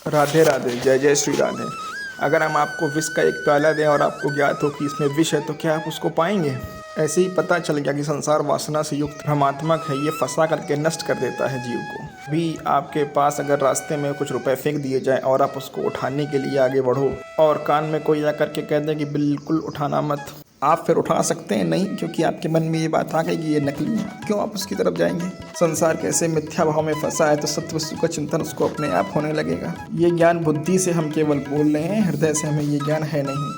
राधे राधे, जय जय श्री राधे। अगर हम आपको विष का एक प्याला दें और आपको ज्ञात हो कि इसमें विष है तो क्या आप उसको पाएंगे? ऐसे ही पता चल गया कि संसार वासना से युक्त भ्रमात्मक है, ये फंसा करके नष्ट कर देता है जीव को। भी आपके पास अगर रास्ते में कुछ रुपए फेंक दिए जाए और आप उसको उठाने के लिए आगे बढ़ो और कान में कोई आकर के कह दे कि बिल्कुल उठाना मत, आप फिर उठा सकते हैं? नहीं, क्योंकि आपके मन में ये बात आ गई कि ये नकली है। क्यों आप उसकी तरफ जाएंगे? संसार कैसे मिथ्या भाव में फंसा है तो सत्य वस्तु का चिंतन उसको अपने आप होने लगेगा। ये ज्ञान बुद्धि से हम केवल बोल रहे हैं, हृदय से हमें ये ज्ञान है नहीं।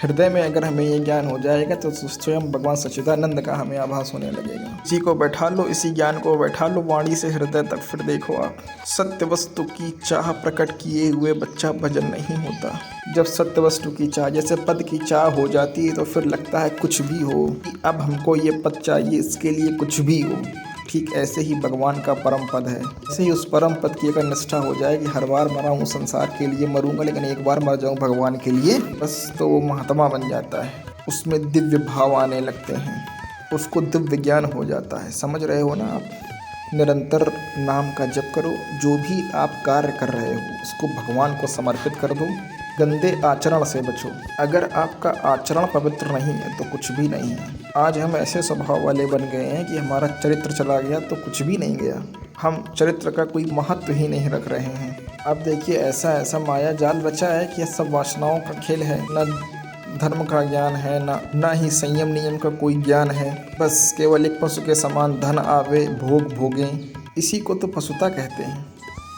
हृदय में अगर हमें ये ज्ञान हो जाएगा तो स्वयं भगवान सच्चिदानंद का हमें आभास होने लगेगा। इसी को बैठा लो, इसी ज्ञान को बैठा लो वाणी से हृदय तक, फिर देखो आप सत्य वस्तु की चाह प्रकट किए हुए बच्चा भजन नहीं होता। जब सत्य वस्तु की चाह जैसे पद की चाह हो जाती है तो फिर लगता है कुछ भी हो, अब हमको ये पद चाहिए, इसके लिए कुछ भी हो। ठीक ऐसे ही भगवान का परम पद है। ऐसे ही उस परम पद की अगर निष्ठा हो जाए कि हर बार मरा हूँ संसार के लिए, मरूंगा लेकिन एक बार मर जाऊँ भगवान के लिए, बस तो वो महात्मा बन जाता है। उसमें दिव्य भाव आने लगते हैं, उसको दिव्य ज्ञान हो जाता है। समझ रहे हो ना आप? निरंतर नाम का जप करो, जो भी आप कार्य कर रहे हो उसको भगवान को समर्पित कर दो। गंदे आचरण से बचो। अगर आपका आचरण पवित्र नहीं है तो कुछ भी नहीं है। आज हम ऐसे स्वभाव वाले बन गए हैं कि हमारा चरित्र चला गया तो कुछ भी नहीं गया। हम चरित्र का कोई महत्व ही नहीं रख रहे हैं। अब देखिए ऐसा ऐसा माया जाल रचा है कि सब वासनाओं का खेल है। न धर्म का ज्ञान है, ना ही संयम नियम का कोई ज्ञान है। बस केवल एक पशु के समान धन आवे भोग भोगें, इसी को तो पशुता कहते हैं।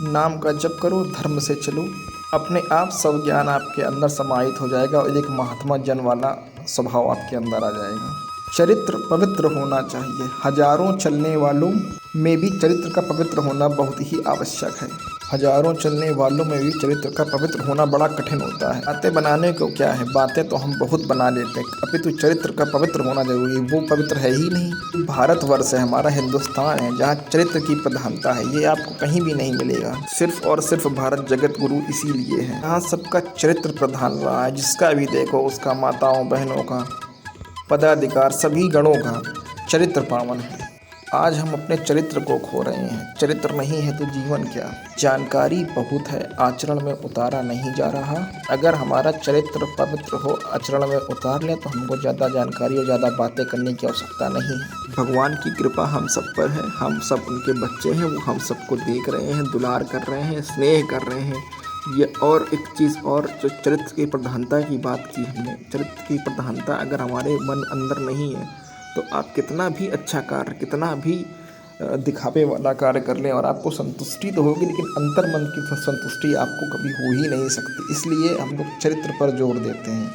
नाम का जप करो, धर्म से चलो, अपने आप सब ज्ञान आपके अंदर समाहित हो जाएगा और एक महात्मा जन वाला स्वभाव आपके अंदर आ जाएगा। चरित्र पवित्र होना चाहिए। हजारों चलने वालों में भी चरित्र का पवित्र होना बहुत ही आवश्यक है। हजारों चलने वालों में भी चरित्र का पवित्र होना बड़ा कठिन होता है। बातें बनाने को क्या है, बातें तो हम बहुत बना लेते हैं, अपितु चरित्र का पवित्र होना जरूरी है। वो पवित्र है ही नहीं। भारतवर्ष है, हमारा हिंदुस्तान है, जहाँ चरित्र की प्रधानता है। ये आपको कहीं भी नहीं मिलेगा। सिर्फ और सिर्फ भारत जगत गुरु इसीलिए है, यहाँ सबका चरित्र प्रधान रहा है। जिसका भी देखो उसका, माताओं बहनों का, पदाधिकार, सभी गणों का चरित्र पावन है। आज हम अपने चरित्र को खो रहे हैं। चरित्र नहीं है तो जीवन क्या? जानकारी बहुत है, आचरण में उतारा नहीं जा रहा। अगर हमारा चरित्र पवित्र हो, आचरण में उतार ले तो हमको ज़्यादा जानकारी और ज़्यादा बातें करने की आवश्यकता नहीं है। भगवान की कृपा हम सब पर है, हम सब उनके बच्चे हैं। वो हम सबको देख रहे हैं, दुलार कर रहे हैं, स्नेह कर रहे हैं। ये और एक चीज़ और, जो चरित्र की प्रधानता की बात की हमने, चरित्र की प्रधानता अगर हमारे मन अंदर नहीं है तो आप कितना भी अच्छा कार्य, कितना भी दिखावे वाला कार्य कर लें और आपको संतुष्टि तो होगी, लेकिन अंतर मन की संतुष्टि आपको कभी हो ही नहीं सकती। इसलिए हम लोग चरित्र पर जोर देते हैं।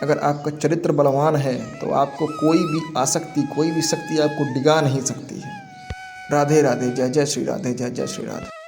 अगर आपका चरित्र बलवान है तो आपको कोई भी आसक्ति, कोई भी शक्ति आपको डिगा नहीं सकती है। राधे राधे, जय जय श्री राधे, जय जय श्री राधे।